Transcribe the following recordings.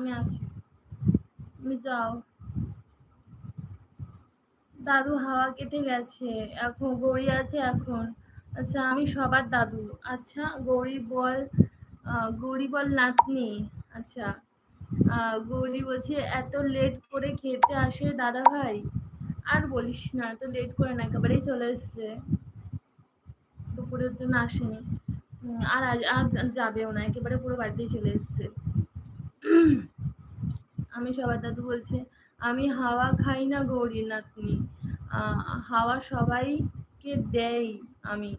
আমি আছি, তুমি যাও। দাদু হাওয়া কেটে গেছে, এখন গৌরী আছে এখন। আচ্ছা আমি সবার দাদু। আচ্ছা গৌরী বল, গৌরী বল নাতনি। আচ্ছা গৌরী বলছে এত লেট করে খেতে আসে দাদা ভাই। আর বলিস না, এত লেট করে না, একেবারেই চলে এসছে, দুপুরের জন্য আসেনি। আর আর যাবেও না, একেবারে পুরো বাড়িতেই চলে এসছে। আমি সবার দাদু বলছে আমি হাওয়া খাই না গৌরী নাতনি, হাওয়া সবাইকে দেই আমি।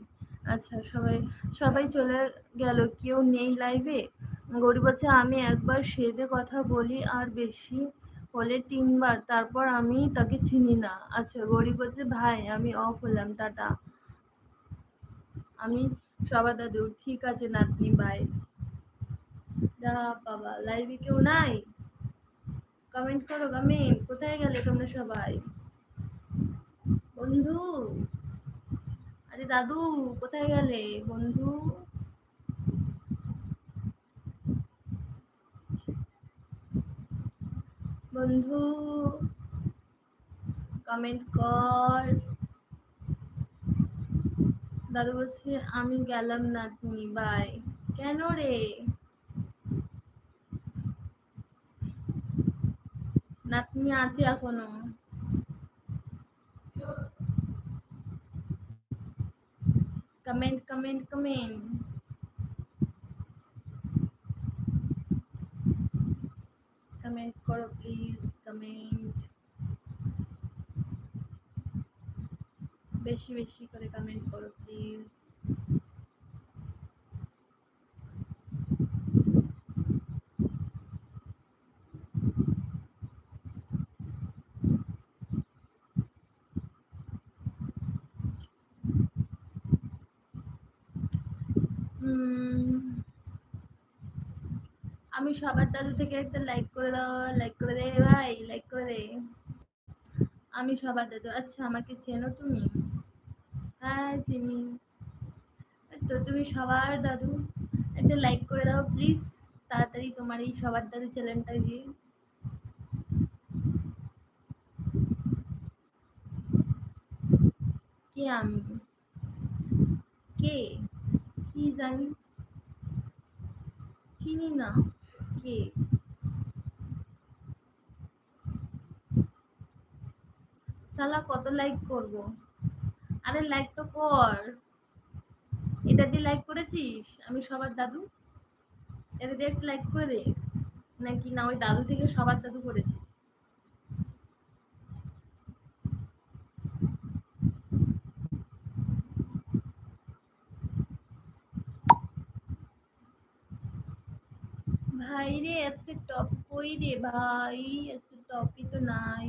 আচ্ছা সবাই সবাই চলে গেল, কেউ নেই লাইভে। গৌরী বলছে আমি একবার সেদে কথা বলি আর বেশি হলে 3 বার, তারপর আমি তাকে চিনি না। আচ্ছা গৌরী বলছে ভাই আমি অফ হলাম, টাটা। আমি সবার দাদু, ঠিক আছে নাতনি, বাই। যা বাবা, লাইভে কেউ নাই? কমেন্ট করো, কমেন্ট। কোথায় গেলে তোমরা সবাই? বন্ধু, আরে দাদু, কোথায় গেলে বন্ধু? বন্ধু কমেন্ট কর। দাদু বলছে আমি গেলাম নাতনি, বাই। কেন রে? নাতনি আছে এখনো। Comment comment comment. কমেন্ট করো প্লিজ, কমেন্ট বেশি বেশি করে কমেন্ট করো প্লিজ। আমি সবার দাদু থেকে একটা লাইক করে দাও, লাইক করে দে ভাই, লাইক করে দে। আমি সবার দাদু। আচ্ছা আমাকে চেনো তুমি? হ্যাঁ চিনি। তো তুমি সবার দাদু, একটা লাইক করে দাও প্লিজ, তাড়াতাড়ি তোমার এই সবার দাদু চ্যানেলটা গিয়ে। কে আমি? কে? কি জানি, চিনি না। কে? সালা কত লাইক করব? আরে লাইক তো কর। এটা দিয়ে লাইক করেছিস? আমি সবার দাদু, এটা দিয়ে একটা লাইক করে দে। নাকি না ওই দাদু থেকে সবার দাদু করেছিস? ভাই রে আজকে টপ কই রে ভাই? আজকে টপই তো নাই।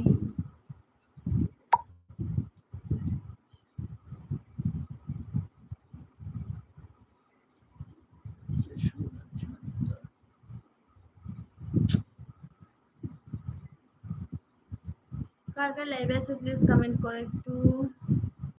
কার কার লাইভে আছে প্লিজ কমেন্ট করো একটু।